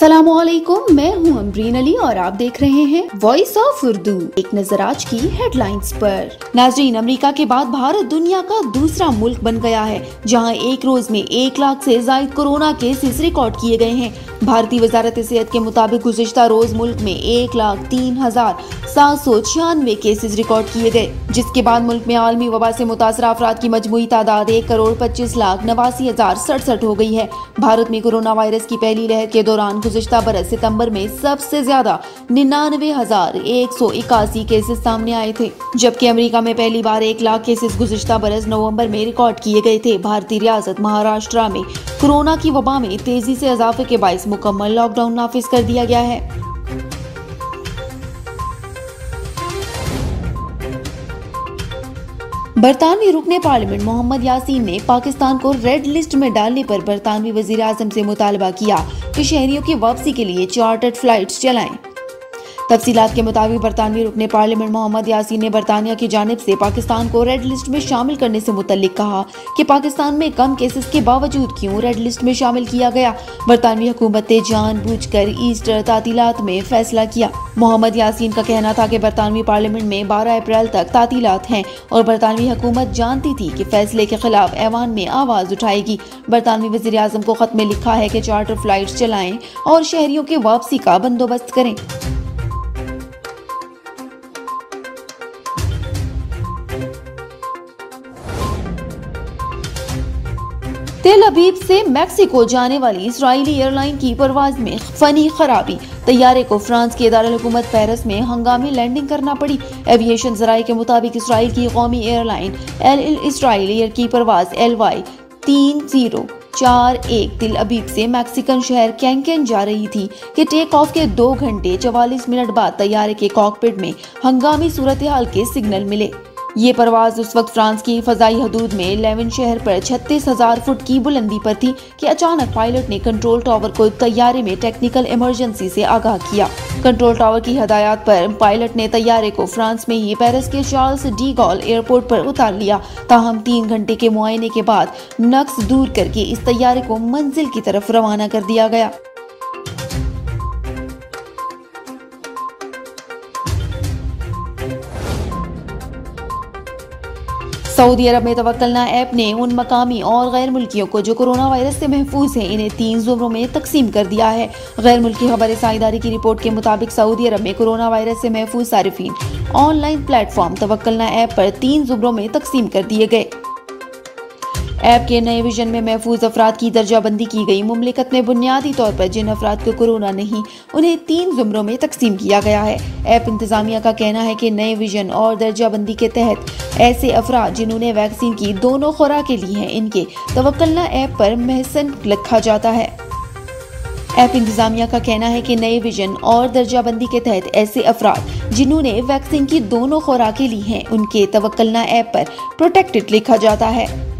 अस्सलामुअलैकुम, मैं हूं अमरीन अली और आप देख रहे हैं वॉइस ऑफ उर्दू। एक नजर आज की हेडलाइंस पर। नाजरीन, अमेरिका के बाद भारत दुनिया का दूसरा मुल्क बन गया है जहां एक रोज में 1 लाख से ज्यादा कोरोना केसेस रिकॉर्ड किए गए हैं। भारतीय वजारत सेहत के मुताबिक गुज़िश्ता रोज मुल्क में 1,03,796 केसेस रिकॉर्ड किए गए, जिसके बाद मुल्क में आलमी वबा से मुतासरा अफराद की मजमूई तादाद 1,25,89,67 हो गई है। भारत में कोरोना वायरस की पहली लहर के दौरान गुज़िश्ता बरस सितंबर में सबसे ज्यादा 99,181 केसेस सामने आए थे, जबकि अमेरिका में पहली बार 1 लाख केसेस गुज़िश्ता बरस नवंबर में रिकॉर्ड किए गए थे। भारतीय रियासत महाराष्ट्र में कोरोना की वबा में तेजी से इजाफे के बायस मुकम्मल लॉकडाउन नाफिज कर दिया गया है। बरतानवी रुकने पार्लियामेंट मोहम्मद यासीन ने पाकिस्तान को रेड लिस्ट में डालने पर बरतानवी वजीर आजम से मुतालबा किया कि शहरियों की वापसी के लिए चार्टर्ड फ्लाइट्स चलाएं। तफसीलात के मुताबिक बरतानवी रुकने पार्लियामेंट मोहम्मद यासीन ने बरतानिया की जानिब से पाकिस्तान को रेड लिस्ट में शामिल करने से मुतल्लिक कहा कि पाकिस्तान में कम केसेस के बावजूद क्यों रेड लिस्ट में शामिल किया गया। बरतानवी हुकूमत ने जानबूझकर ईस्टर तातीलात में फैसला किया। मोहम्मद यासीन का कहना था कि बरतानवी पार्लियामेंट में 12 अप्रैल तक तातीलात हैं और बरतानवी हुकूमत जानती थी कि फैसले के खिलाफ ऐवान में आवाज उठाएगी। बरतानवी वज़ीर आज़म को खत में लिखा है कि चार्टर फ्लाइट्स चलाएं और शहरियों की वापसी का बंदोबस्त करें। तेल अबीब से मैक्सिको जाने वाली इजरायली एयरलाइन की परवाज में फनी खराबी, तैयारे को फ्रांस की दारुल हुकूमत पेरिस में हंगामी लैंडिंग करना पड़ी। एविएशन जराये के मुताबिक इसराइल की कौमी एयरलाइन एल इसराइल एयर की परवाज LY 3041 तेल अबीब से मैक्सिकन शहर कैंकेन जा रही थी कि टेक ऑफ के 2 घंटे 44 मिनट बाद तैयारे के कॉकपिट में हंगामी सूरत हाल के सिग्नल मिले। ये परवाज उस वक्त फ्रांस की फजाई हदूद में लेवन शहर पर 36,000 फुट की बुलंदी पर थी कि अचानक पायलट ने कंट्रोल टावर को तैयारे में टेक्निकल इमरजेंसी से आगाह किया। कंट्रोल टावर की हदायत पर पायलट ने तैयारे को फ्रांस में ही पेरिस के चार्ल्स डी गॉल एयरपोर्ट पर उतार लिया। ताहम 3 घंटे के मुआयने के बाद नक्स दूर करके इस तैयारे को मंजिल की तरफ रवाना कर दिया गया। सऊदी अरब में तवक्कलना ऐप ने उन मकामी और गैर मुल्कियों को जो कोरोना वायरस से महफूज हैं, इन्हें 3 ज़ुमरों में तकसीम कर दिया है। गैर मुल्की खबर साइदारी की रिपोर्ट के मुताबिक सऊदी अरब में कोरोना वायरस से महफूज सारिफीन ऑनलाइन प्लेटफॉर्म तवक्कलना ऐप पर 3 ज़ुमरों में तकसीम कर दिए गए। ऐप के नए विजन में महफूज अफराद की दर्जाबंदी की गई। मुमलिकत में बुनियादी तौर पर जिन अफराद को कोरोना नहीं, उन्हें 3 ज़ुमरों में तकसीम किया गया है। ऐप इंतजामिया का कहना है कि नए विजन और दर्जाबंदी के तहत ऐसे अफराद जिन्होंने वैक्सीन की दोनों खुराकें ली हैं, इनके तवक्कलना ऐप पर महसन लिखा जाता है। ऐप इंतजामिया का कहना है कि नए विजन और दर्जाबंदी के तहत ऐसे अफराद जिन्होंने वैक्सीन की दोनों खुराकें ली हैं, उनके तवक्कलना ऐप पर प्रोटेक्टेड लिखा जाता है।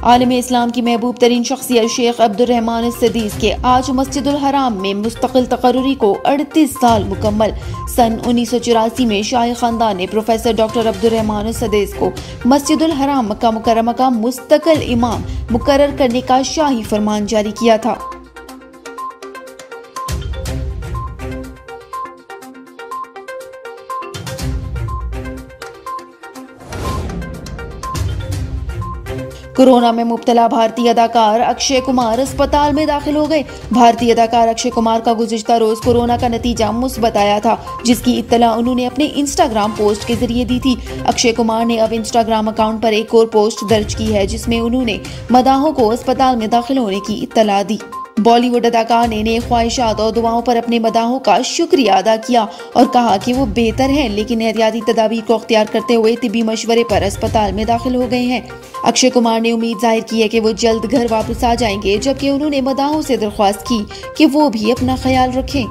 आलम इस्लाम की महबूब तरीन शख्सियत शेख अब्दुर्रहमान सदीस के आज मस्जिदुल हराम में मुस्तकिल तकर्रुरी को 38 साल मुकम्मल। सन 1984 में शाही खानदान ने प्रोफेसर डॉक्टर अब्दुर्रहमान सदीस को मस्जिदुल हराम मक्का मुकर्रमा का मुस्तकिल इमाम मुकर्रर करने का शाही फरमान जारी किया था। कोरोना में मुब्तला भारतीय अदाकार अक्षय कुमार अस्पताल में दाखिल हो गए। भारतीय अदाकार अक्षय कुमार का गुज़िश्ता रोज कोरोना का नतीजा मुस्बत आया था, जिसकी इत्तला उन्होंने अपने इंस्टाग्राम पोस्ट के जरिए दी थी। अक्षय कुमार ने अब इंस्टाग्राम अकाउंट पर एक और पोस्ट दर्ज की है, जिसमें उन्होंने मदाहों को अस्पताल में दाखिल होने की इत्तला दी। बॉलीवुड अदाकार ने नेक ख्वाहिशात और दुआओं पर अपने मदाहों का शुक्रिया अदा किया और कहा कि वो बेहतर हैं, लेकिन एहतियाती तदाबीर को अख्तियार करते हुए तिब्बी मशवरे पर अस्पताल में दाखिल हो गए हैं। अक्षय कुमार ने उम्मीद जाहिर की है कि वो जल्द घर वापस आ जाएंगे, जबकि उन्होंने मदाहों से दरख्वास्त की कि वो भी अपना ख्याल रखें।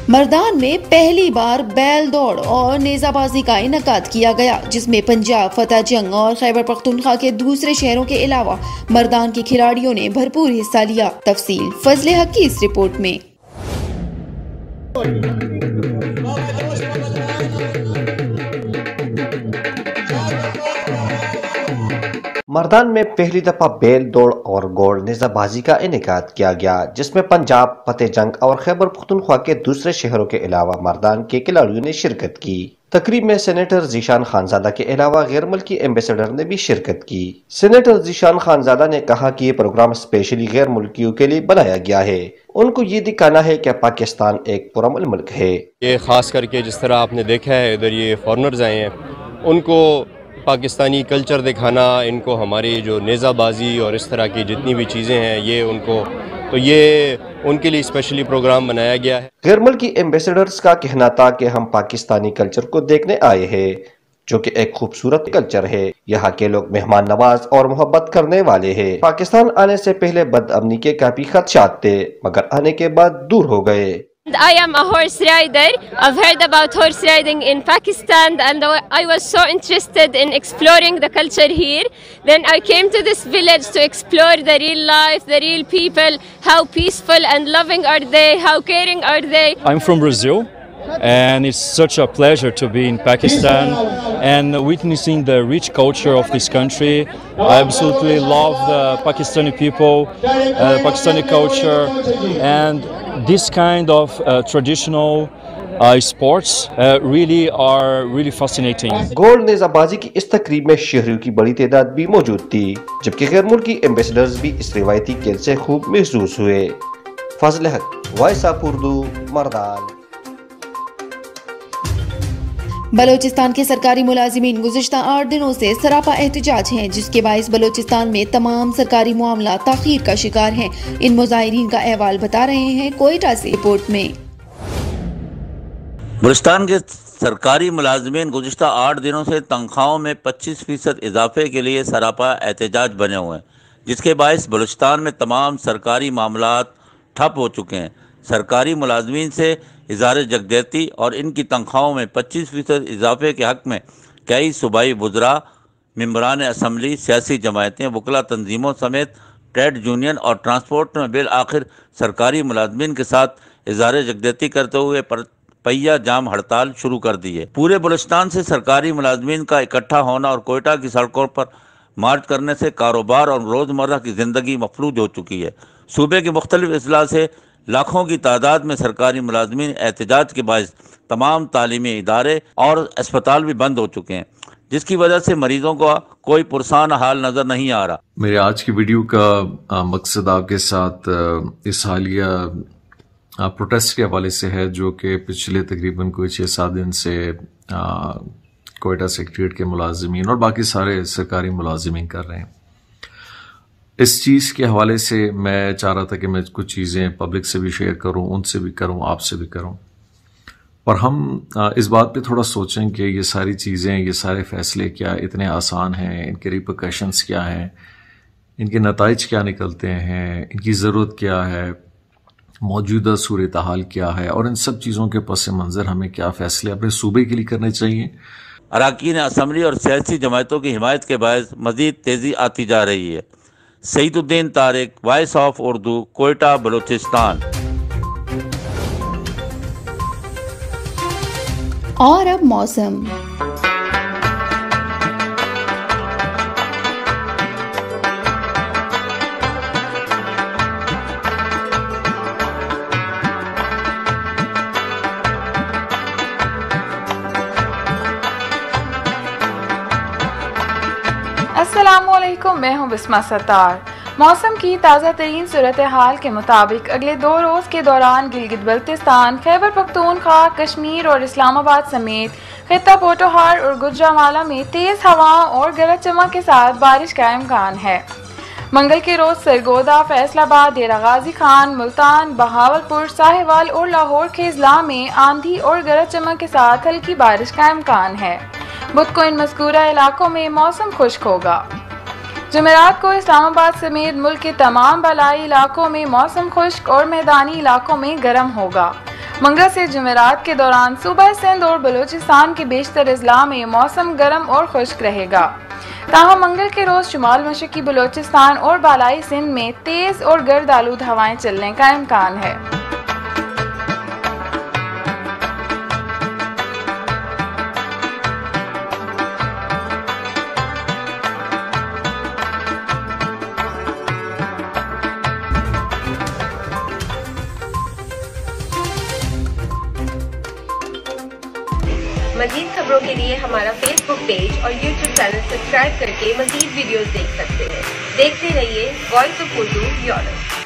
मर्दान में पहली बार बैल दौड़ और नेजाबाजी का इनकाद किया गया, जिसमें पंजाब, फतेह जंग और खैबर पख्तूनख्वा के दूसरे शहरों के अलावा मर्दान के खिलाड़ियों ने भरपूर हिस्सा लिया। तफसील फजले हक की इस रिपोर्ट में। मर्दान में पहली दफा बैल दौड़ और गोल नेजाबाजी का इनेकाद किया गया, जिसमें पंजाब, फतेह जंग और खैबर पख्तूनख्वा के दूसरे शहरों के अलावा मर्दान के खिलाड़ियों ने शिरकत की। तकरीब में सेनेटर जीशान खानजादा के अलावा गैर मुल्की एम्बेसडर ने भी शिरकत की। सेनेटर जीशान खानजादा ने कहा कि ये प्रोग्राम स्पेशली गैर मुल्कियों के लिए बनाया गया है। उनको ये दिखाना है कि पाकिस्तान एक पुरअमन मुल्क है। ये खास करके जिस तरह आपने देखा है इधर ये फॉरनर्स आए हैं, उनको पाकिस्तानी कल्चर दिखाना, इनको हमारी जो नेज़ाबाजी और इस तरह की जितनी भी चीज़ें हैं ये उनको, तो ये उनके लिए स्पेशली प्रोग्राम बनाया गया है। गैर मुल्की एम्बेसडर्स का कहना था कि हम पाकिस्तानी कल्चर को देखने आए हैं, जो कि एक खूबसूरत कल्चर है। यहाँ के लोग मेहमान नवाज और मोहब्बत करने वाले हैं। पाकिस्तान आने से पहले बदअमनी के काफी खदशात थे, मगर आने के बाद दूर हो गए। I am a horse rider. I've heard about horse riding in Pakistan and I was so interested in exploring the culture here. Then I came to this village to explore the real life, the real people, how peaceful and loving are they, how caring are they. I'm from Brazil and it's such a pleasure to be in Pakistan and witnessing the rich culture of this country. I absolutely love the Pakistani people, Pakistani culture, and this kind of traditional sports really fascinating. गोल नेज़ाबाजी की इस तकरीब में शहरियों की बड़ी तादाद भी मौजूद थी, जबकि गैर मुल्की एम्बेसडर्स भी इस रिवायती खेल से खूब महसूस हुए। फजल हक, वॉइस ऑफ उर्दू, मर्दान। बलोचिस्तान के सरकारी मुलाजिमीन गुज़िश्ता 8 दिनों से सरापा एहतजाज हैं, जिसके बायस बलोचिस्तान में तमाम सरकारी मामला ताख़ीर का शिकार हैं। इन मुज़ाहिरीन का अहवाल बता रहे हैं कोयटा से रिपोर्ट में। बलूचिस्तान के सरकारी मुलाजिमीन गुज़िश्ता 8 दिनों से तनख्वाहों में 25% इजाफे के लिए सरापा एहतजाज बने हुए हैं, जिसके बायस बलूचिस्तान में तमाम सरकारी मामलात ठप हो चुके हैं। सरकारी मुलाजमीन से इज़हार यकजहती और इनकी तनख्वाहों में 25% इजाफे के हक़ में कई सूबाई वुज़रा, मेंबरान असम्बली, सियासी जमायतें, वकला तंजीमों समेत ट्रेड यूनियन और ट्रांसपोर्ट में बिल आखिर सरकारी मुलाजमीन के साथ इज़हार यकजहती करते हुए पहिया जाम हड़ताल शुरू कर दी है। पूरे बलूचिस्तान से सरकारी मुलाजमीन का इकट्ठा होना और कोयटा की सड़कों पर मार्च करने से कारोबार और रोज़मर्रा की ज़िंदगी मफलूज हो चुकी है। सूबे के मुख्तलिफ अजला से लाखों की तादाद में सरकारी मुलाजमीन एहतजाज के बायस तमाम तालीमी इदारे और अस्पताल भी बंद हो चुके हैं, जिसकी वजह से मरीजों का कोई पुरसान हाल नज़र नहीं आ रहा। मेरे आज की वीडियो का मकसद आपके साथ इस हालिया प्रोटेस्ट के हवाले से है, जो कि पिछले तकरीबन कोई 6-7 दिन से कोयटा सेक्रेटेरिएट के मुलाजमीन और बाकी सारे सरकारी मुलाजमीन कर रहे हैं। इस चीज़ के हवाले से मैं चाह रहा था कि मैं कुछ चीज़ें पब्लिक से भी शेयर करूं, उनसे भी करूं, आपसे भी करूं, पर हम इस बात पे थोड़ा सोचें कि ये सारी चीज़ें, ये सारे फैसले क्या इतने आसान हैं, इनके रिपरकशंस क्या हैं, इनके नताइज क्या निकलते हैं, इनकी ज़रूरत क्या है, मौजूदा सूरत हाल क्या है, और इन सब चीज़ों के पस मंज़र हमें क्या फ़ैसले अपने सूबे के लिए करने चाहिए। अरकान असम्बली और सियासी जमायतों की हिमायत के बायस मज़ीद तेज़ी आती जा रही है। Saeeduddin Tariq, voice of Urdu, Quetta, Balochistan. और अब मौसम। अस्सलामुअलैकुम, मैं हूं बिस्मा सत्तार। मौसम की ताज़ा तरीन सूरत हाल के मुताबिक अगले 2 रोज़ के दौरान गिलगित बल्तिस्तान, खैबर पख्तूनख्वा, कश्मीर और इस्लामाबाद समेत खित्ता पोटोहार और गुजरांवाला में तेज़ हवाओं और गरज चमक के साथ बारिश का इम्कान है। मंगल के रोज़ सरगोदा, फैसलाबाद, डेरा गाजी खान, मुल्तान, बहावलपुर, साहिवाल और लाहौर के अजला में आंधी और गरज चमक के साथ हल्की बारिश का इम्कान है। बुध को इन मज़कूरा इलाकों में मौसम खुश्क होगा। जुमेरात को इस्लामाबाद समेत मुल्क के तमाम बलाई इलाकों में मौसम खुश्क और मैदानी इलाकों में गर्म होगा। मंगल से जुमेरात के दौरान सूबा सिंध और बलूचिस्तान के बेशतर अजला में मौसम गर्म और खुश्क रहेगा। ताहम मंगल के रोज़ शुमाल मशरक़ी बलूचिस्तान और बालाई सिंध में तेज़ और गर्द आलूद हवाएं चलने का इम्कान है। मजीद खबरों के लिए हमारा फेसबुक पेज और यूट्यूब चैनल सब्सक्राइब करके मजीद वीडियोस देख सकते हैं। देखते रहिए वॉइस ऑफ उर्दू यूरोप।